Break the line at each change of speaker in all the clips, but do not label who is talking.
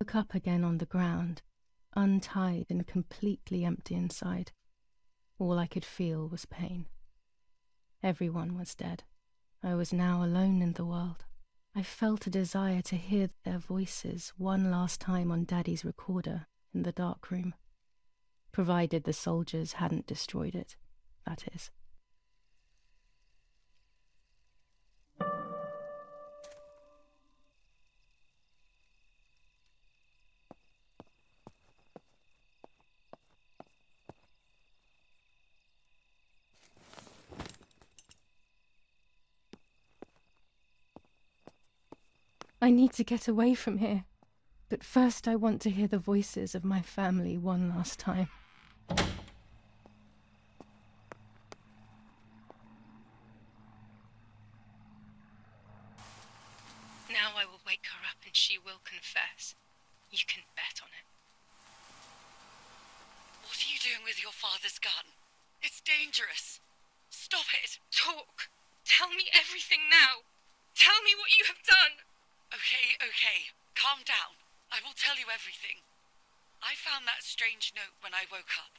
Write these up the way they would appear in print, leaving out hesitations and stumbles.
woke up again on the ground, untied and completely empty inside. All I could feel was pain. Everyone was dead. I was now alone in the world. I felt a desire to hear their voices one last time on Daddy's recorder in the dark room. Provided the soldiers hadn't destroyed it, that is. I need to get away from here, but first I want to hear the voices of my family one last time.
Now I will wake her up and she will confess. You can bet on it.
What are you doing with your father's gun? It's dangerous. Stop it.
Talk. Tell me everything now. Tell me what you have done.
Okay. Calm down. I will tell you everything. I found that strange note when I woke up,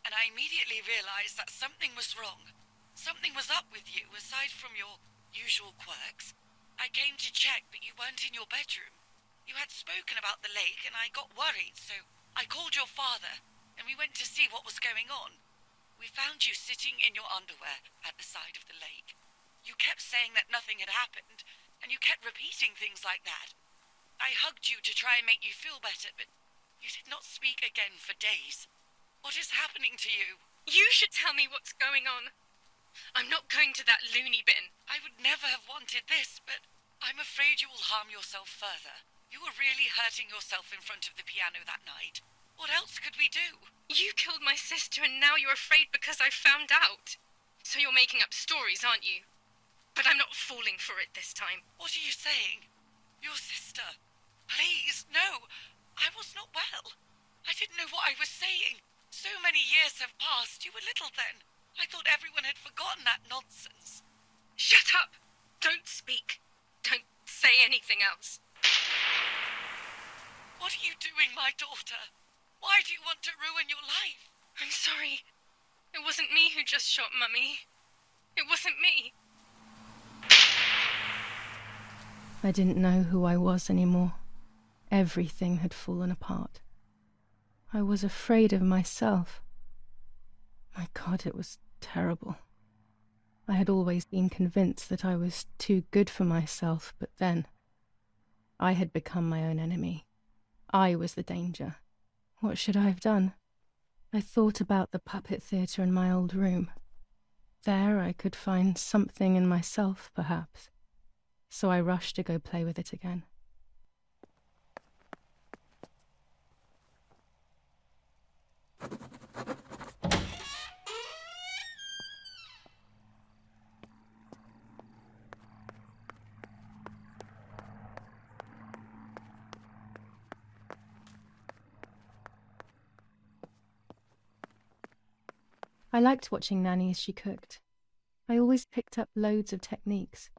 and I immediately realized that something was wrong. Something was up with you, aside from your usual quirks. I came to check, but you weren't in your bedroom. You had spoken about the lake, and I got worried, so I called your father, and we went to see what was going on. We found you sitting in your underwear at the side of the lake. You kept saying that nothing had happened, and you kept repeating things like that. I hugged you to try and make you feel better, but you did not speak again for days. What is happening to you?
You should tell me what's going on. I'm not going to that loony bin.
I would never have wanted this, but I'm afraid you will harm yourself further. You were really hurting yourself in front of the piano that night. What else could we do?
You killed my sister and now you're afraid because I found out. So you're making up stories, aren't you? But I'm not falling for it this time.
What are you saying? Your sister? Please, no. I was not well. I didn't know what I was saying. So many years have passed. You were little then. I thought everyone had forgotten that nonsense.
Shut up! Don't speak. Don't say anything else.
What are you doing, my daughter? Why do you want to ruin your life?
I'm sorry. It wasn't me who just shot Mummy. It wasn't me.
I didn't know who I was anymore. Everything had fallen apart. I was afraid of myself. My God, it was terrible. I had always been convinced that I was too good for myself, but then I had become my own enemy. I was the danger. What should I have done? I thought about the puppet theatre in my old room. There I could find something in myself, perhaps. So I rushed to go play with it again. I liked watching Nanny as she cooked. I always picked up loads of techniques.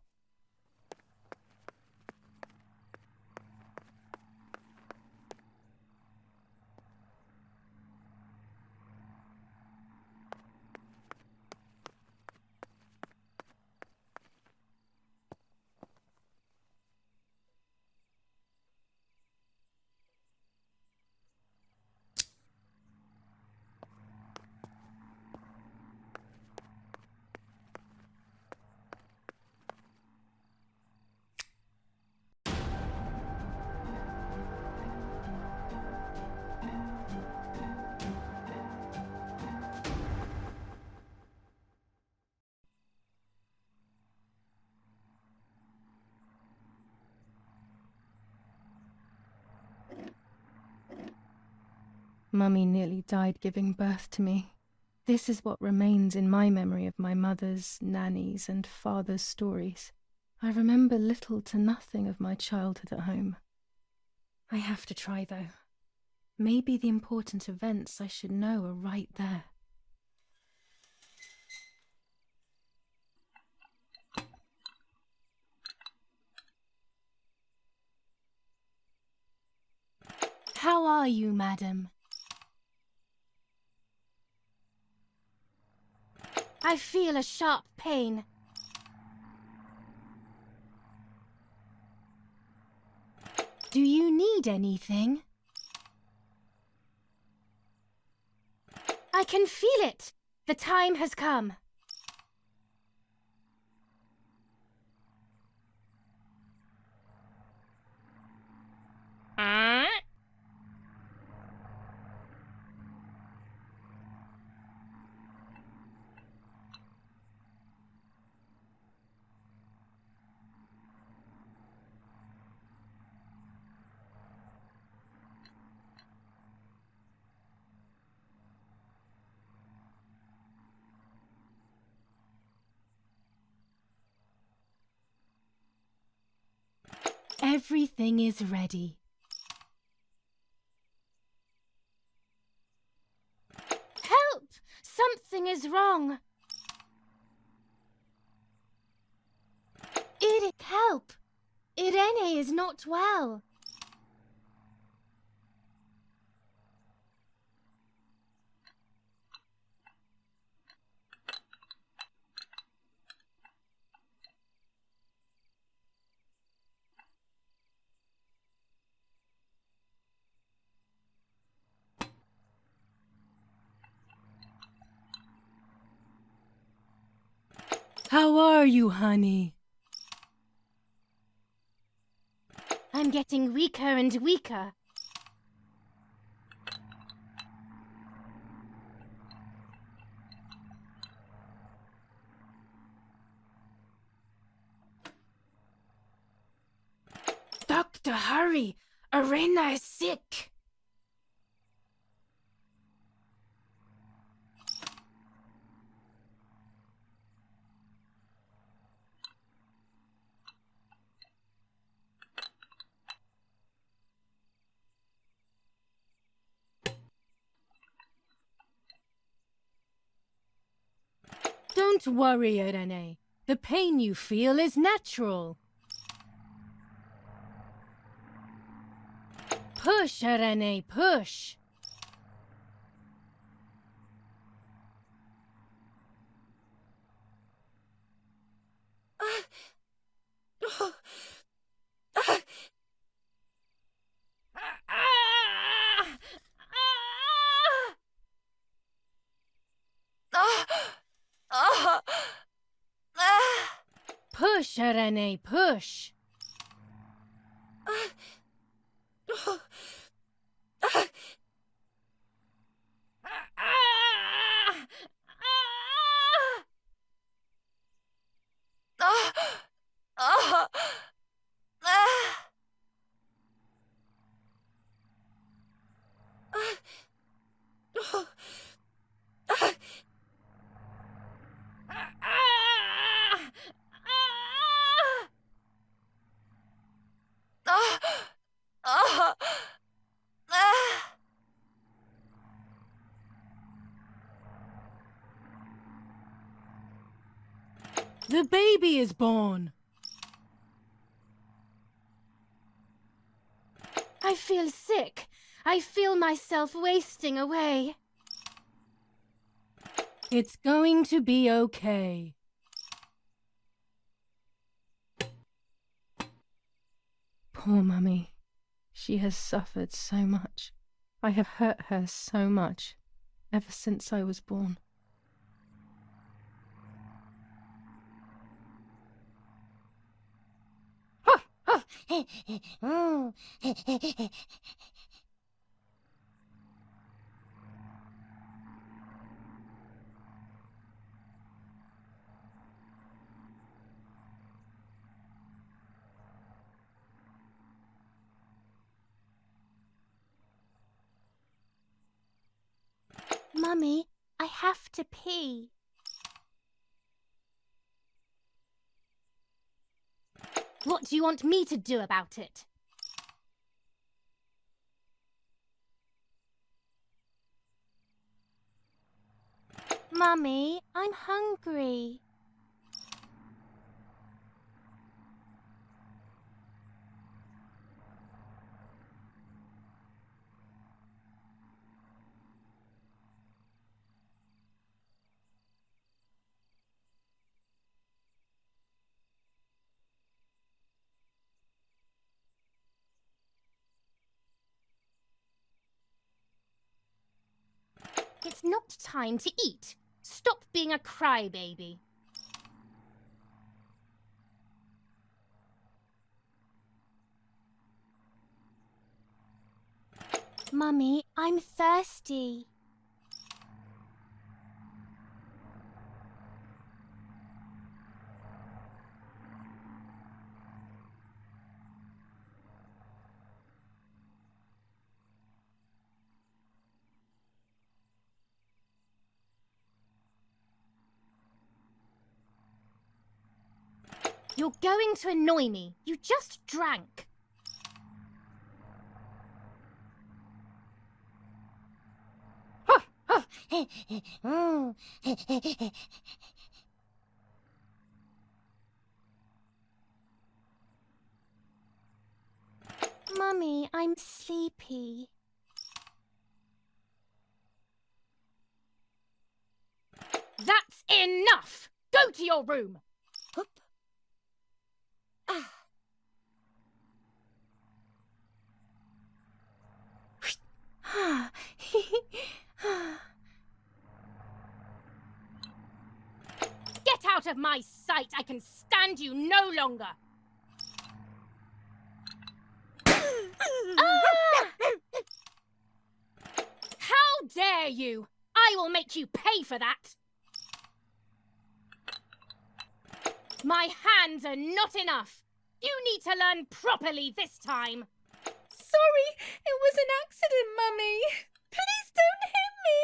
Mummy nearly died giving birth to me. This is what remains in my memory of my mother's, Nanny's, and father's stories. I remember little to nothing of my childhood at home. I have to try, though. Maybe the important events I should know are right there. How are you, madam? I feel a sharp pain. Do you need anything? I can feel it. The time has come. Everything is ready. Help! Something is wrong. Help! Irene is not well. How are you, honey? I'm getting weaker and weaker. Doctor, hurry! Arena is sick! Don't worry, Irene. The pain you feel is natural. Push, Irene, push! Push, Irene, push! The baby is born. I feel sick. I feel myself wasting away. It's going to be okay. Poor Mummy. She has suffered so much. I have hurt her so much, ever since I was born. Mummy, I have to pee. What do you want me to do about it? Mummy, I'm hungry.
It's not time to eat. Stop being a crybaby. Mummy, I'm thirsty. You're going to annoy me. You just drank. Mummy, I'm sleepy. That's enough! Go to your room! Get out of my sight! I can stand you no longer! How dare you! I will make you pay for that! My hands are not enough! You need to learn properly this time!
Sorry, it was an accident, Mummy. Please don't hit me.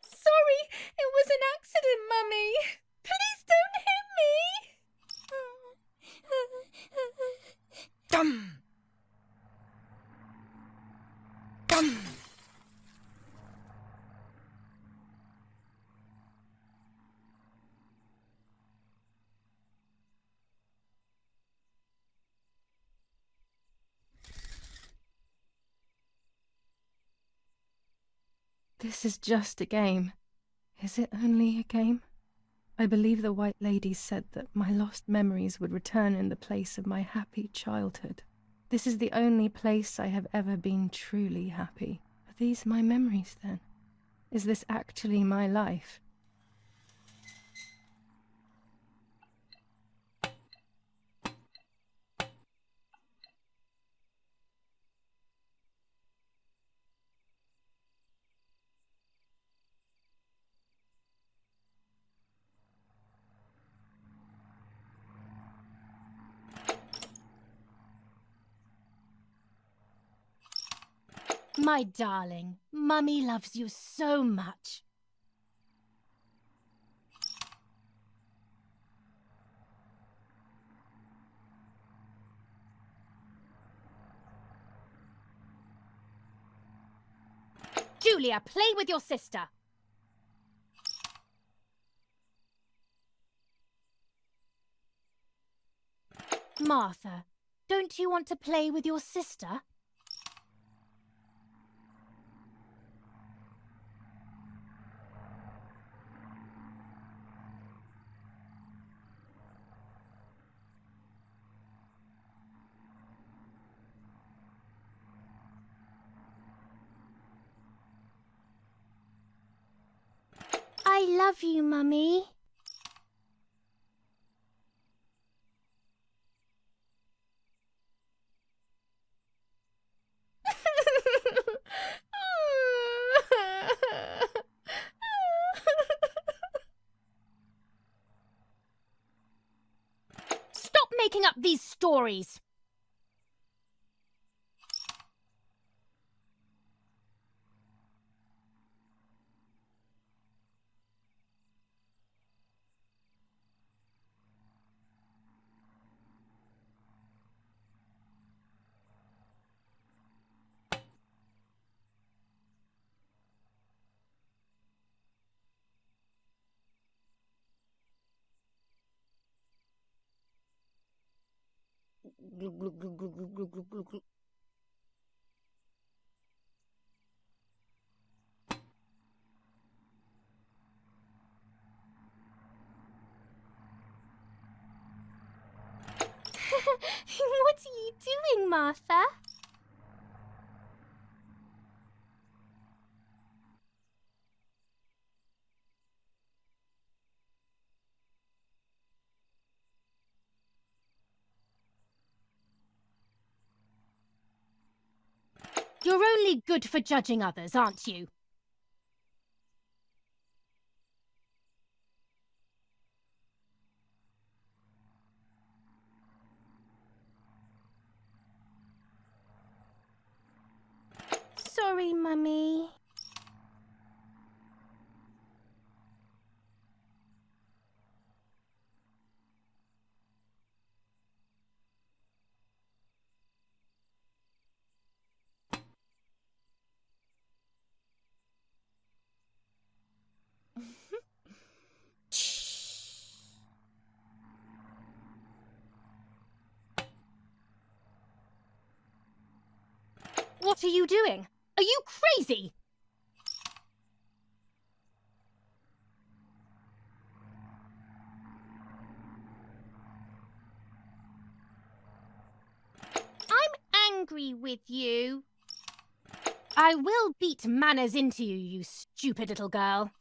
Sorry, it was an accident, Mummy. Please don't hit me. Dum. Dum. This is just a game. Is it only a game? I believe the White Lady said that my lost memories would return in the place of my happy childhood. This is the only place I have ever been truly happy. Are these my memories, then? Is this actually my life?
My darling, Mummy loves you so much. Giulia, play with your sister. Martha, don't you want to play with your sister? I love you, Mummy. Stop making up these stories. you doing, Martha? You're only good for judging others, aren't you? Sorry, Mummy. What are you doing? Are you crazy? I'm angry with you. I will beat manners into you, you stupid little girl.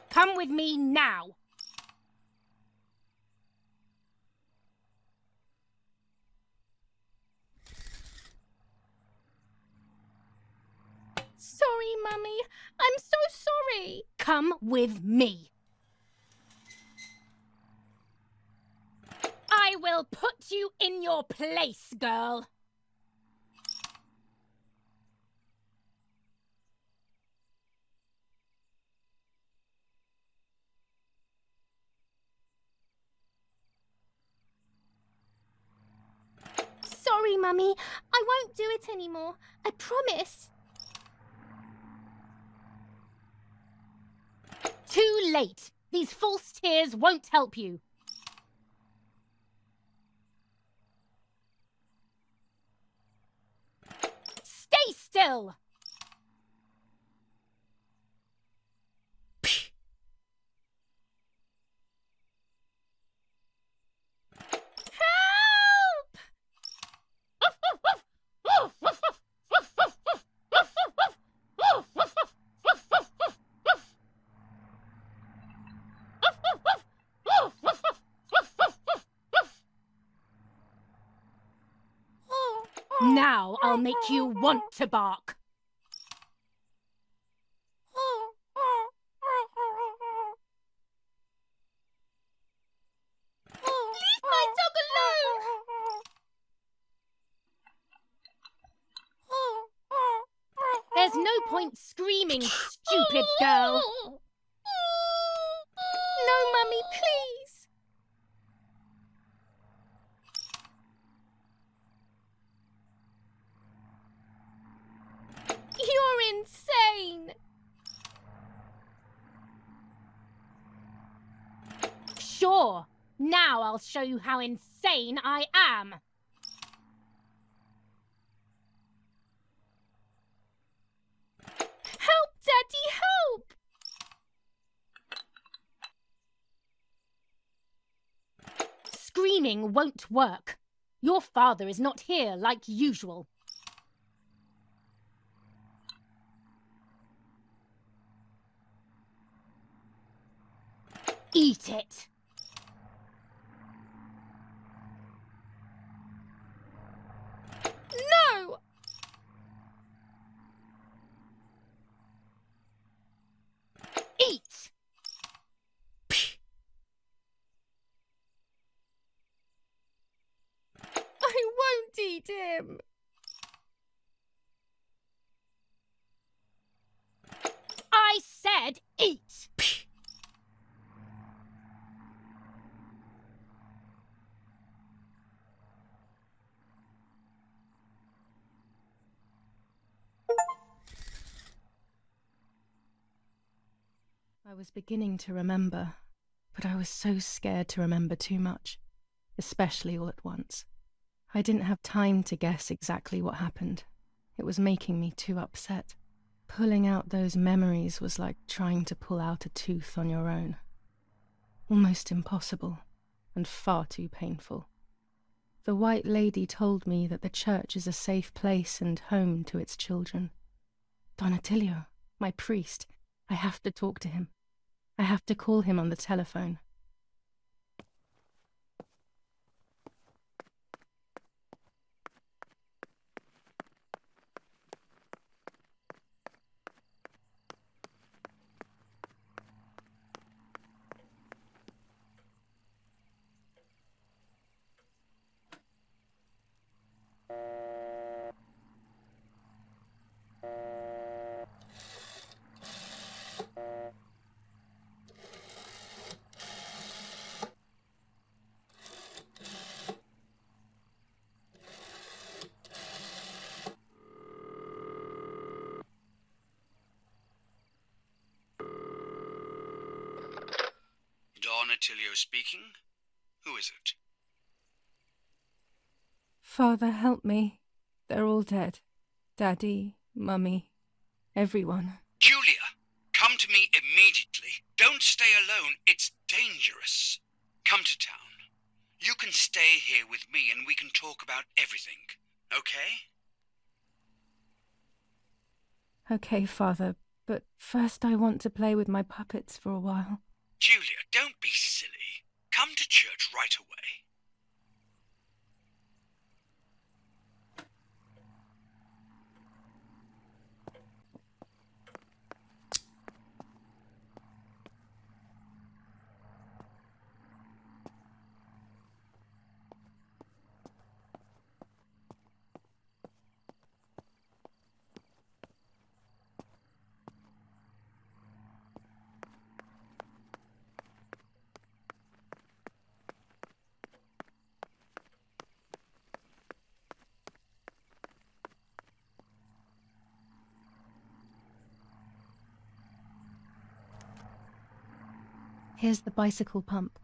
Come with me now. Sorry, Mummy. I'm so sorry. Come with me. I will put you in your place, girl. Sorry, Mummy. I won't do it anymore. I promise. Too late. These false tears won't help you. Stay still! Help! Now I'll make you want to bark. Leave my dog alone! There's no point screaming, stupid girl. No, Mummy, please. You're insane! Sure. Now I'll show you how insane I am. Help, Daddy, help! Screaming won't work. Your father is not here like usual. Eat it. No! Eat! I won't eat him. I said eat!
I was beginning to remember, but I was so scared to remember too much, especially all at once. I didn't have time to guess exactly what happened. It was making me too upset. Pulling out those memories was like trying to pull out a tooth on your own. almost impossible, and far too painful. The White Lady told me that the church is a safe place and home to its children. Don Attilio, my priest, I have to talk to him. I have to call him on the telephone.
Don Attilio speaking. Who is it?
Father, help me. They're all dead. Daddy, Mummy, everyone.
Giulia, come to me immediately. Don't stay alone. It's dangerous. Come to town. You can stay here with me and we can talk about everything. Okay?
Okay, Father, but first I want to play with my puppets for a while.
Giulia, don't be silly. Come to church right away.
Here's the bicycle pump.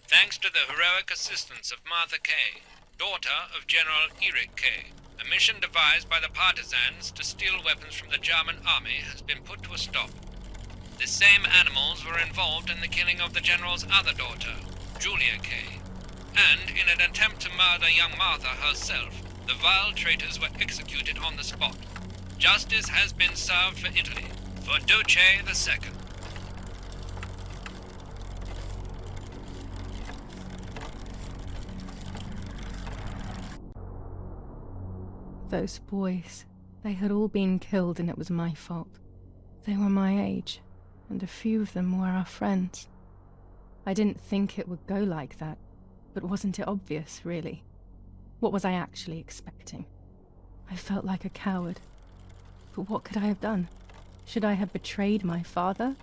Thanks to the heroic assistance of Martha Kay, daughter of General Eric Kay, a mission devised by the partisans to steal weapons from the German army has been put to a stop. The same animals were involved in the killing of the general's other daughter, Giulia Kay, and in an attempt to murder young Martha herself, the vile traitors were executed on the spot. Justice has been served for Italy, for Duce II.
Those boys, they had all been killed and it was my fault. They were my age, and a few of them were our friends. I didn't think it would go like that, but wasn't it obvious, really? What was I actually expecting? I felt like a coward. But what could I have done? Should I have betrayed my father?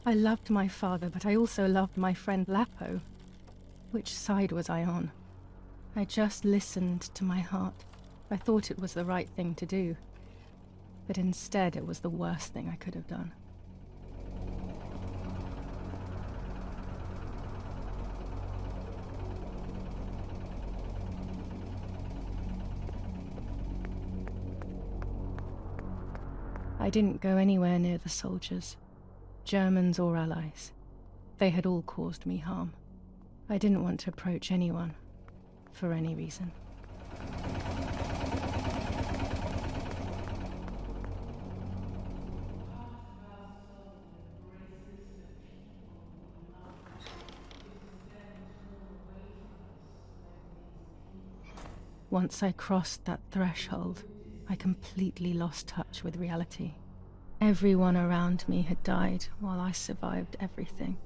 I loved my father, but I also loved my friend Lapo. Which side was I on? I just listened to my heart. I thought it was the right thing to do. But instead, it was the worst thing I could have done. I didn't go anywhere near the soldiers, Germans or allies. They had all caused me harm. I didn't want to approach anyone, for any reason. Once I crossed that threshold, I completely lost touch with reality. Everyone around me had died while I survived everything.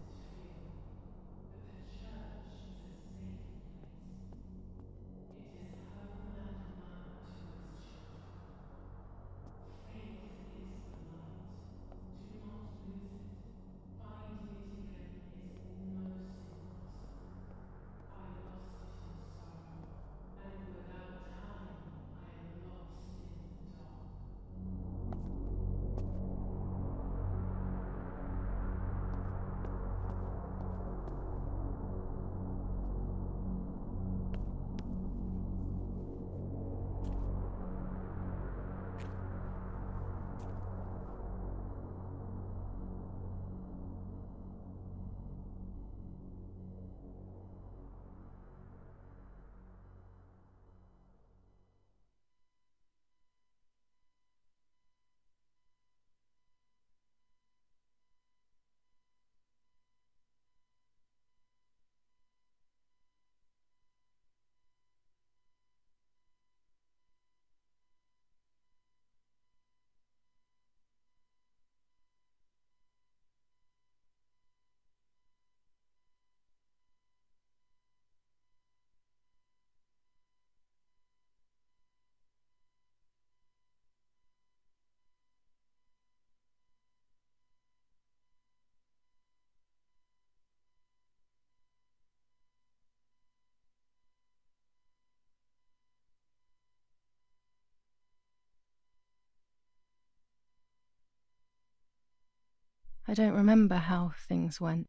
I don't remember how things went.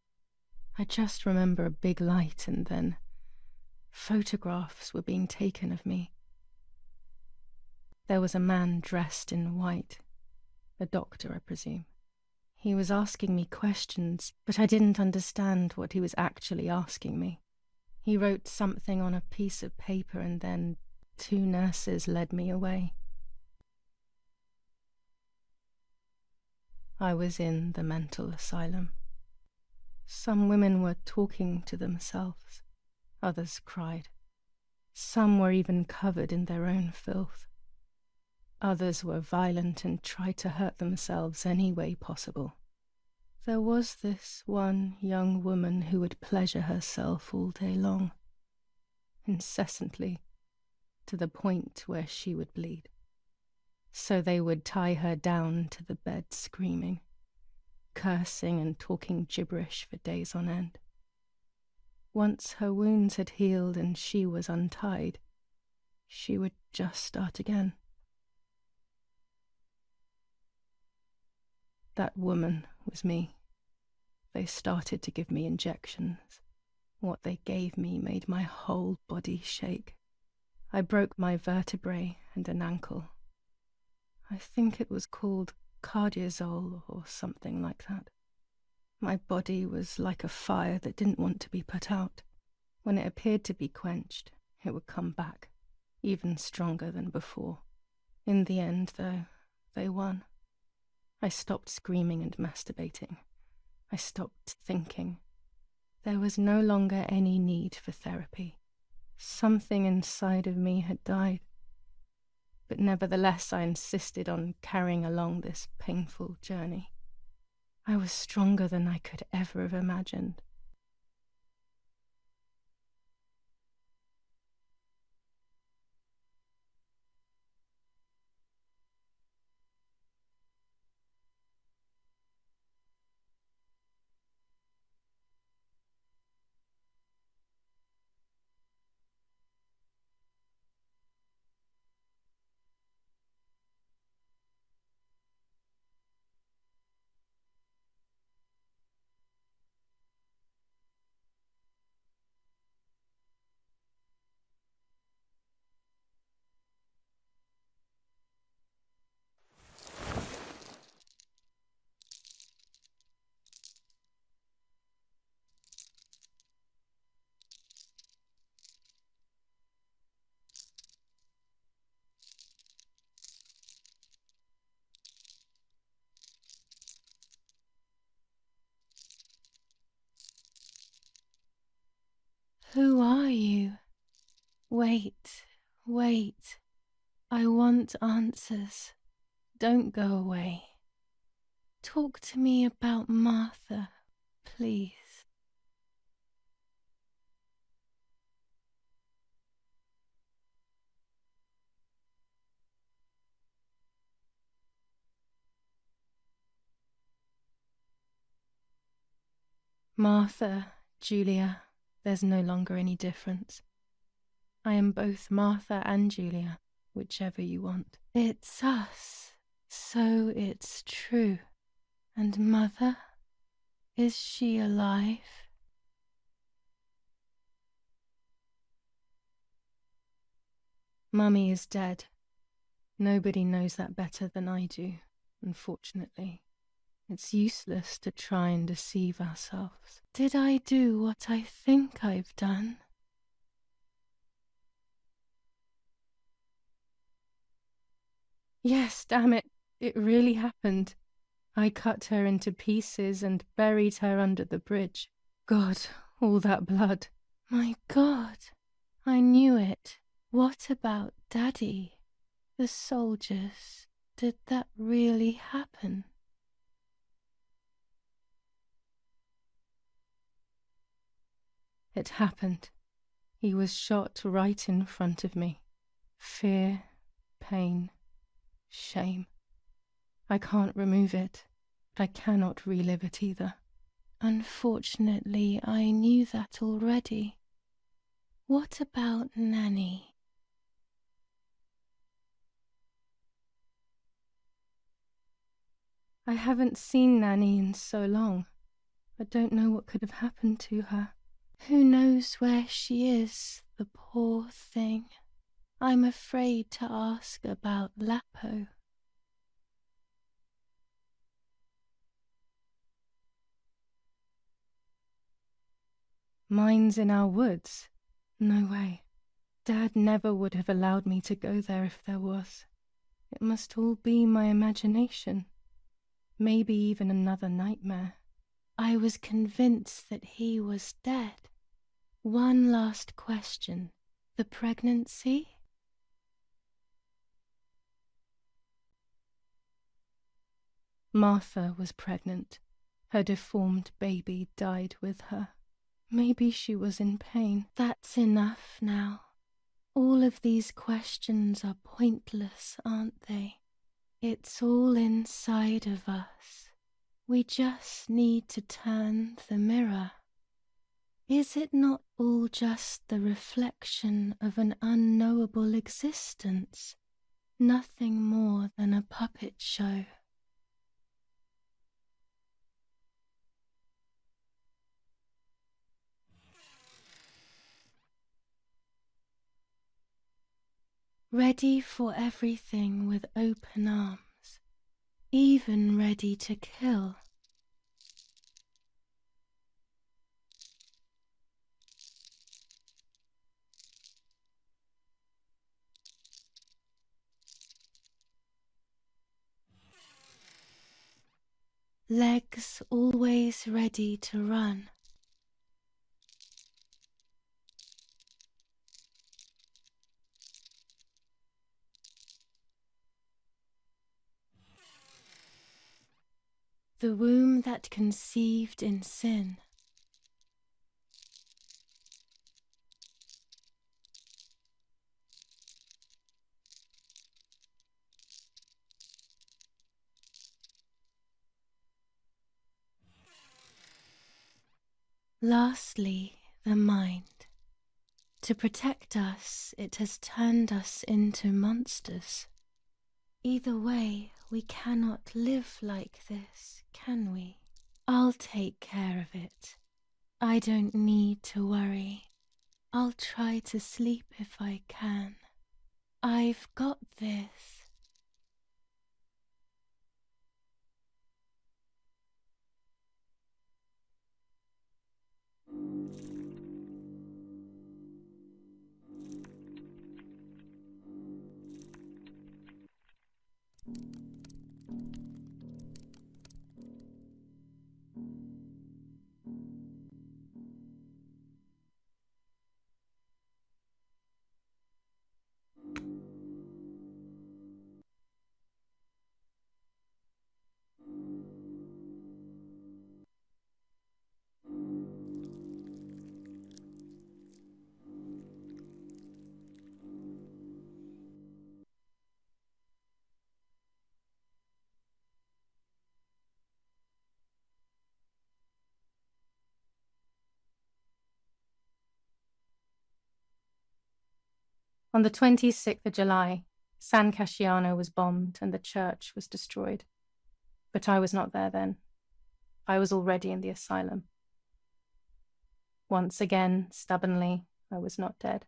I just remember a big light and then photographs were being taken of me. There was a man dressed in white, a doctor, I presume. He was asking me questions, but I didn't understand what he was actually asking me. He wrote something on a piece of paper and then 2 nurses led me away. I was in the mental asylum. Some women were talking to themselves. Others cried. Some were even covered in their own filth. Others were violent and tried to hurt themselves any way possible. There was this one young woman who would pleasure herself all day long, incessantly, to the point where she would bleed. So they would tie her down to the bed screaming, cursing and talking gibberish for days on end. Once her wounds had healed and she was untied, she would just start again. That woman was me. They started to give me injections. What they gave me made my whole body shake. I broke my vertebrae and an ankle. I think it was called cardiazole or something like that. My body was like a fire that didn't want to be put out. When it appeared to be quenched, it would come back, even stronger than before. In the end, though, they won. I stopped screaming and masturbating. I stopped thinking. There was no longer any need for therapy. Something inside of me had died. But nevertheless, I insisted on carrying along this painful journey. I was stronger than I could ever have imagined. Who are you? Wait, wait. I want answers. Don't go away. Talk to me about Martha, please. Martha, Giulia, there's no longer any difference. I am both Martha and Giulia, whichever you want. It's us, so it's true. And Mother? Is she alive? Mummy is dead. Nobody knows that better than I do, unfortunately. It's useless to try and deceive ourselves. Did I do what I think I've done? Yes, damn it, it really happened. I cut her into pieces and buried her under the bridge. God, all that blood. My God, I knew it. What about Daddy? The soldiers? Did that really happen? It happened. He was shot right in front of me. Fear, pain, shame. I can't remove it, but I cannot relive it either. Unfortunately, I knew that already. What about Nanny? I haven't seen Nanny in so long. I don't know what could have happened to her. Who knows where she is, the poor thing. I'm afraid to ask about Lapo. Mines in our woods? No way. Dad never would have allowed me to go there if there was. It must all be my imagination. Maybe even another nightmare. I was convinced that he was dead. One last question. The pregnancy? Martha was pregnant. Her deformed baby died with her. Maybe she was in pain. That's enough now. All of these questions are pointless, aren't they? It's all inside of us. We just need to turn the mirror. Is it not all just the reflection of an unknowable existence? Nothing more than a puppet show. Ready for everything with open arms, even ready to kill. Legs always ready to run. The womb that conceived in sin. Lastly, the mind. To protect us, it has turned us into monsters. Either way, we cannot live like this, can we? I'll take care of it. I don't need to worry. I'll try to sleep if I can. I've got this. On the 26th of July, San Casciano was bombed and the church was destroyed. But I was not there then. I was already in the asylum. Once again, stubbornly, I was not dead.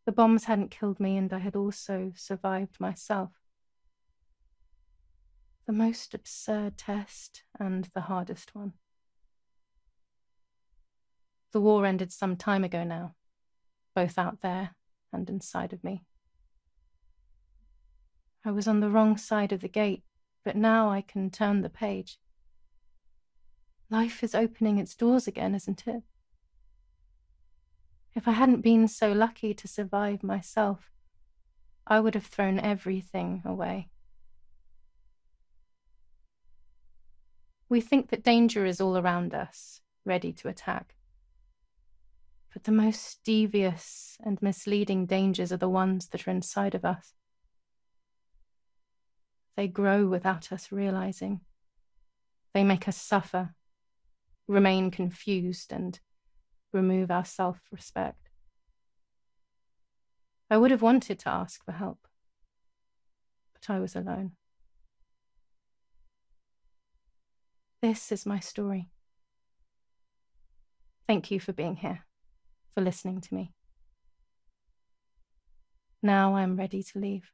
The bombs hadn't killed me, and I had also survived myself. The most absurd test and the hardest one. The war ended some time ago now, both out there and inside of me. I was on the wrong side of the gate, but now I can turn the page. Life is opening its doors again, isn't it? If I hadn't been so lucky to survive myself, I would have thrown everything away. We think that danger is all around us, ready to attack. But the most devious and misleading dangers are the ones that are inside of us. They grow without us realizing. They make us suffer, remain confused, and remove our self-respect. I would have wanted to ask for help, but I was alone. This is my story. Thank you for being here, for listening to me. Now I'm ready to leave.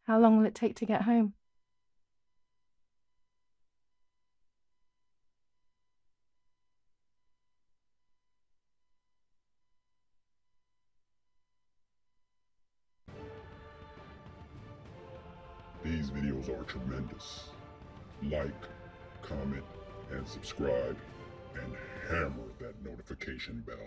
How long will it take to get home?
These videos are tremendous. Like, comment, and subscribe, and hammer that notification bell.